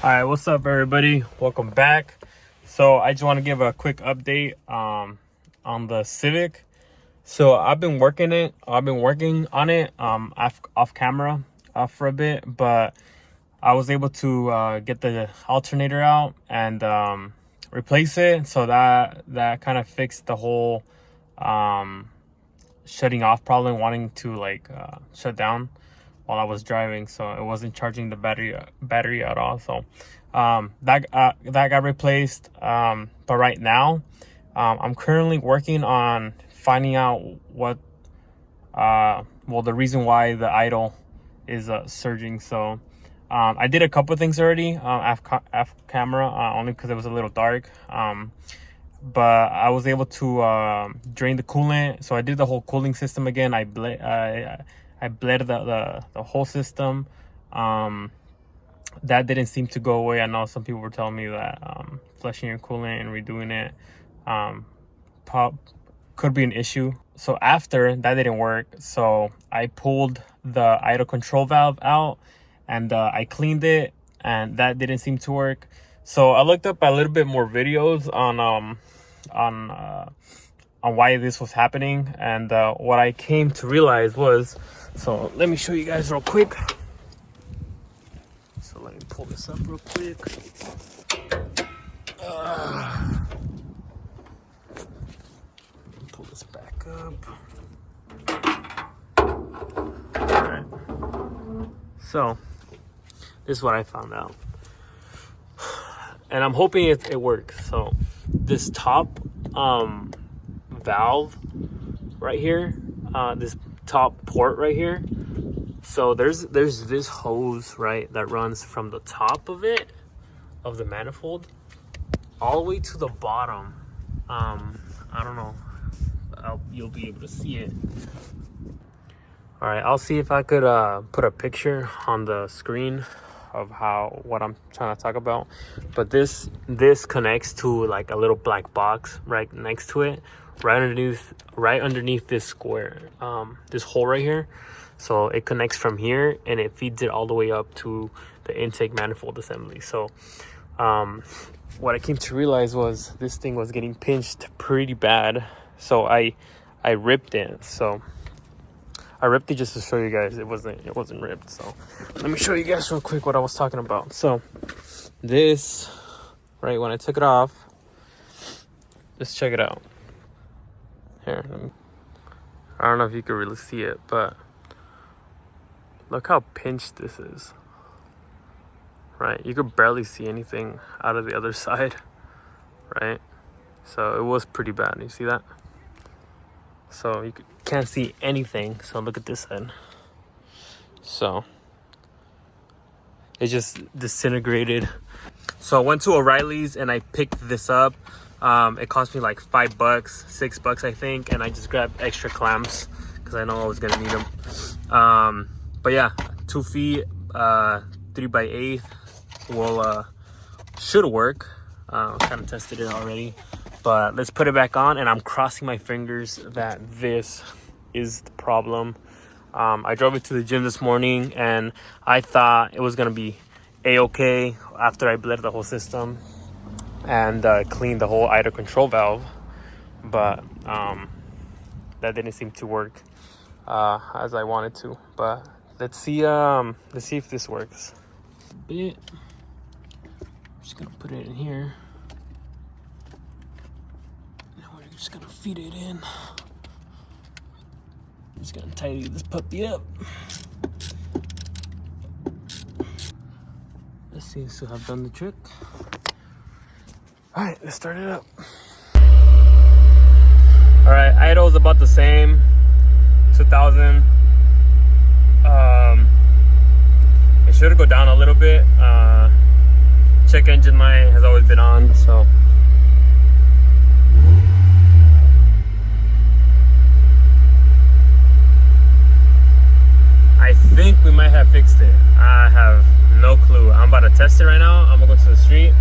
All right, what's up, everybody? Welcome back. So I just want to give a quick update on the Civic. So I've been working on it off camera for a bit, but I was able to get the alternator out and replace it. So that kind of fixed the whole shutting off problem, wanting to shut down while I was driving, so it wasn't charging the battery at all. So that got replaced. But right now, I'm currently working on finding out what the reason why the idle is surging. So I did a couple of things already off camera, only because it was a little dark. But I was able to drain the coolant. So I did the whole cooling system again. I bled the whole system. That didn't seem to go away. I know some people were telling me that flushing your coolant and redoing it could be an issue. So after that didn't work, so I pulled the idle control valve out and I cleaned it, and that didn't seem to work. So I looked up a little bit more videos on why this was happening, and what I came to realize was, so let me show you guys real quick. So let me pull this up real quick. Pull this back up. All right. So this is what I found out, and I'm hoping it works. So this top valve right here, this top port right here, so there's this hose, right, that runs from the top of the manifold all the way to the bottom. I don't know, you'll be able to see it. All right, I'll see if I could put a picture on the screen of what I'm trying to talk about. But this connects to like a little black box right next to it, right underneath this square, this hole right here. So it connects from here and it feeds it all the way up to the intake manifold assembly. So what I came to realize was this thing was getting pinched pretty bad. So I ripped it. So I ripped it just to show you guys it wasn't ripped. So let me show you guys real quick what I was talking about. So this, right, when I took it off, just check it out. Here, I don't know if you can really see it, but look how pinched this is. Right, you could barely see anything out of the other side, right? So it was pretty bad. You see that? So you can't see anything. So look at this side. So it just disintegrated. So I went to O'Reilly's and I picked this up. It cost me like $5, $6 I think, and I just grabbed extra clamps because I know I was gonna need them. But yeah, 2 feet, 3x8 will should work. Kind of tested it already, but let's put it back on, and I'm crossing my fingers that this is the problem. I drove it to the gym this morning and I thought it was gonna be a-okay after I bled the whole system and cleaned the whole idle control valve, but that didn't seem to work as I wanted to. But let's see if this works. I'm just gonna put it in here. And we're just gonna feed it in. Just gonna tidy this puppy up. This seems to have done the trick. All right, let's start it up. All right, idle is about the same, 2,000. It should go down a little bit. Check engine light has always been on, so. I think we might have fixed it. I have no clue. I'm about to test it right now. I'm gonna go to the street.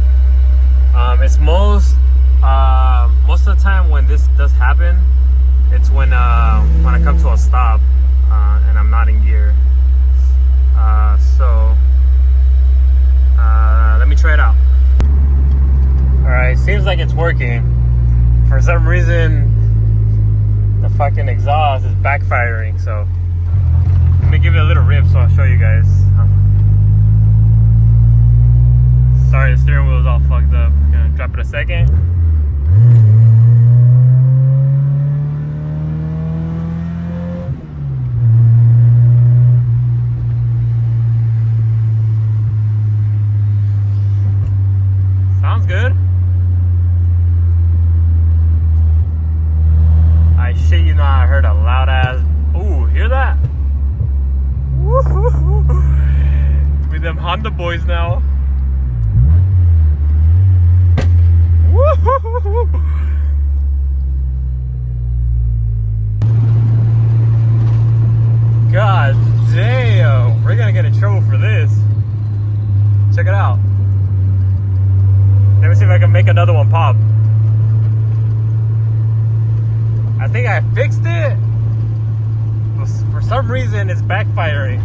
It's most of the time when this does happen, it's when I come to a stop and I'm not in gear. So let me seems like it's working. For some reason, the fucking exhaust is backfiring. So let me give it a little rip so I'll show you guys. Sorry, the steering wheel is all fucked up. Gonna drop it a second. Sounds good. I shit you not, I heard a loud ass. Ooh, hear that? Woo-hoo-hoo. With them Honda boys now. Woo-hoo-hoo. God damn, we're gonna get in trouble for this. Check it out. Let me see if I can make another one pop. I think I fixed it, but for some reason it's backfiring.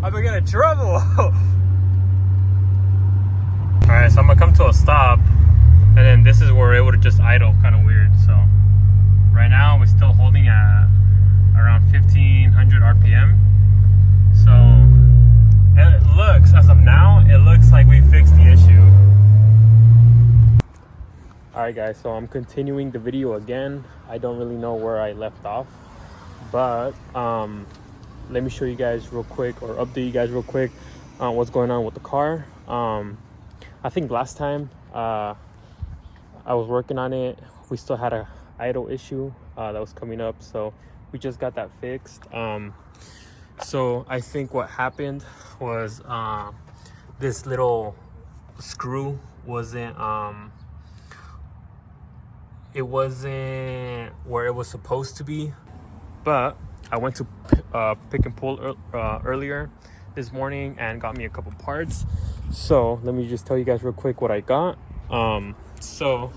I'm gonna get in trouble. Alright, so I'm gonna come to a stop, and then this is where we're able to just idle, kind of weird. So right now we're still holding at around 1500 RPM. So and it looks, as of now, it looks like we fixed the issue. Alright guys, so I'm continuing the video again. I don't really know where I left off, but let me show you guys real quick, or update you guys real quick on what's going on with the car. I think last time I was working on it, we still had a idle issue that was coming up, so we just got that fixed. So I think what happened was this little screw wasn't it wasn't where it was supposed to be. But I went to pick and pull earlier this morning and got me a couple parts. So let me just tell you guys real quick what I got. So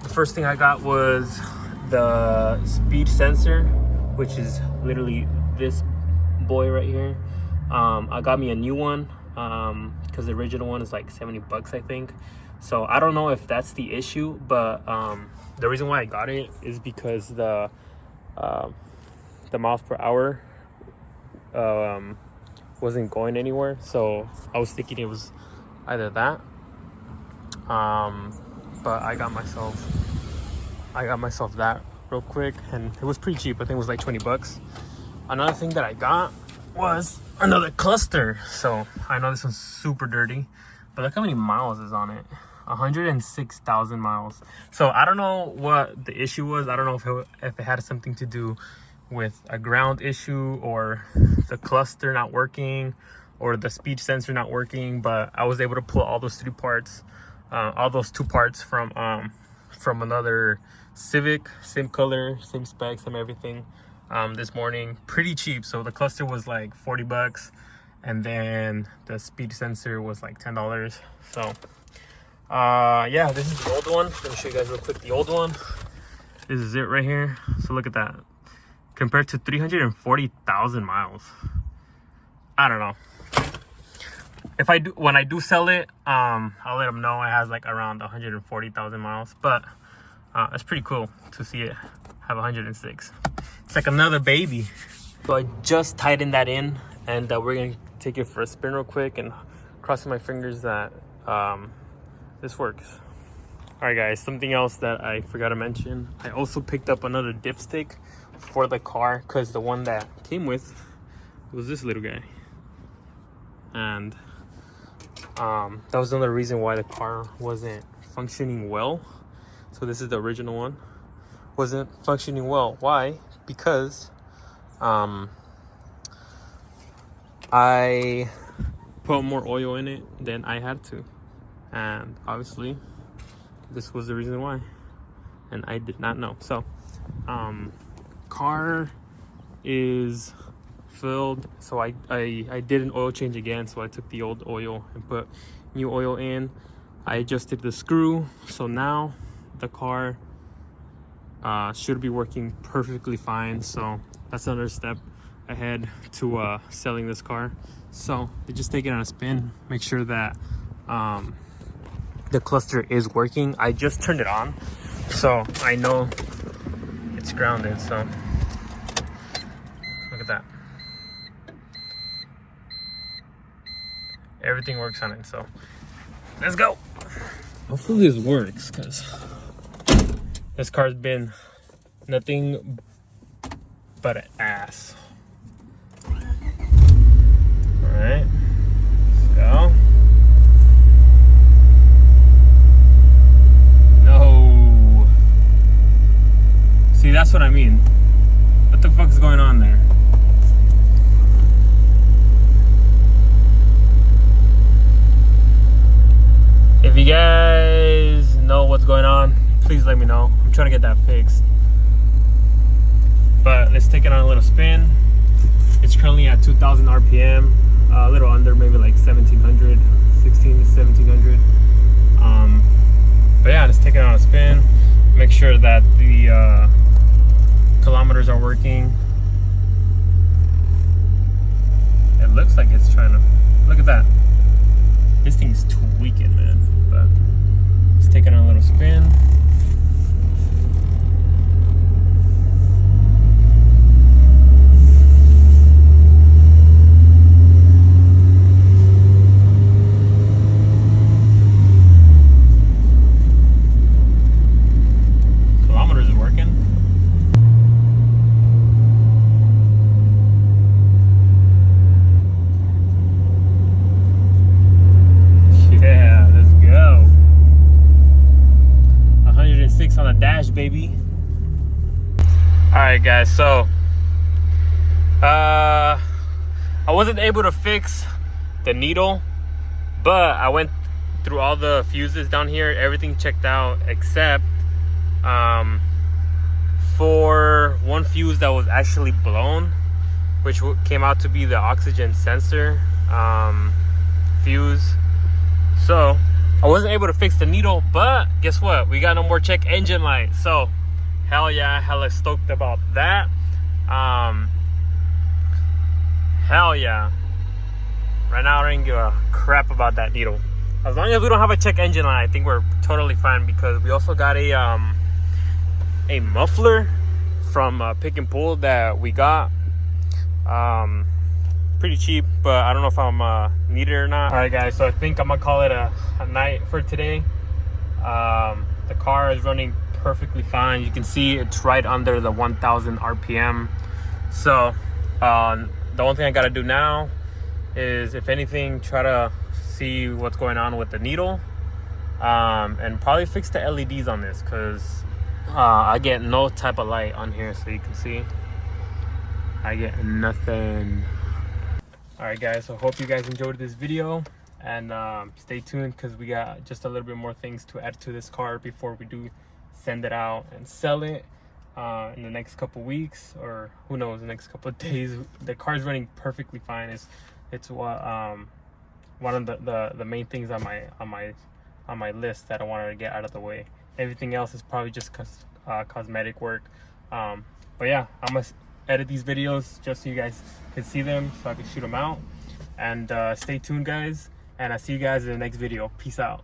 the first thing I got was the speed sensor, which is literally this boy right here. I got me a new one because the original one is like 70 bucks, I think. So I don't know if that's the issue, but the reason why I got it is because the miles per hour wasn't going anywhere. So I was thinking it was either that, but I got myself that real quick, and it was pretty cheap. I think it was like 20 bucks. Another thing that I got was another cluster. So I know this one's super dirty, but look how many miles is on it. 106,000 miles. So I don't know what the issue was. I don't know if it had something to do with a ground issue, or the cluster not working, or the speed sensor not working, but I was able to pull all those two parts from another Civic, same color, same specs, same everything, this morning, pretty cheap. So the cluster was like 40 bucks, and then the speed sensor was like $10. So yeah, this is the old one. Let me show you guys real quick the old one. This is it right here. So look at that, compared to 340,000 miles. I don't know. If I do, when I do sell it, I'll let them know it has like around 140,000 miles. But it's pretty cool to see it have 106. It's like another baby. So I just tightened that in, and we're gonna take it for a spin real quick, and crossing my fingers that this works. All right guys, something else that I forgot to mention, I also picked up another dipstick for the car, because the one that came with was this little guy, and that was another reason why the car wasn't functioning well. So this is the original one, wasn't functioning well. Why? Because I put more oil in it than I had to, and obviously this was the reason why, and I did not know. So car is filled, so I did an oil change again. So I took the old oil and put new oil in. I adjusted the screw, so now the car should be working perfectly fine. So that's another step ahead to selling this car. So they just take it on a spin, make sure that the cluster is working. I just turned it on, so I know it's grounded. So look at that, everything works on it. So let's go. Hopefully this works, because this car's been nothing but an ass. All right, let's go. No. See, that's what I mean. What the fuck is going on there? If you guys know what's going on, please let me know. I'm trying to get that fixed. But let's take it on a little spin. It's currently at 2,000 RPM, a little under, maybe like 1,700, 16 to 1,700. But yeah, let's take it on a spin. Make sure that the kilometers are working. It looks like it's trying to, look at that. This thing's tweaking, man. But let's take it on a little spin. Kilometers are working. Yeah, let's go. 106 on the dash, baby. All right, guys, so I wasn't able to fix the needle, but I went through all the fuses down here. Everything checked out except for one fuse that was actually blown, which came out to be the oxygen sensor fuse. So I wasn't able to fix the needle, but guess what? We got no more check engine light. So hell yeah, hella stoked about that. Hell yeah. Right now I don't give a crap about that needle. As long as we don't have a check engine light, I think we're totally fine, because we also got a muffler from Pick and Pull that we got. Pretty cheap, but I don't know if I'm need it or not. All right, guys, so I think I'm gonna call it a night for today. The car is running perfectly fine. You can see it's right under the 1,000 RPM. So the only thing I gotta do now is, if anything, try to see what's going on with the needle, and probably fix the LEDs on this, because I get no type of light on here. So you can see I get nothing. All right, guys, so hope you guys enjoyed this video, and stay tuned, because we got just a little bit more things to add to this car before we do send it out and sell it in the next couple weeks, or who knows, the next couple of days. The car is running perfectly fine. It's one of the main things on my list that I wanted to get out of the way. Everything else is probably just cosmetic work. But yeah, I'm gonna edit these videos just so you guys can see them, so I can shoot them out. And stay tuned, guys, and I'll see you guys in the next video. Peace out.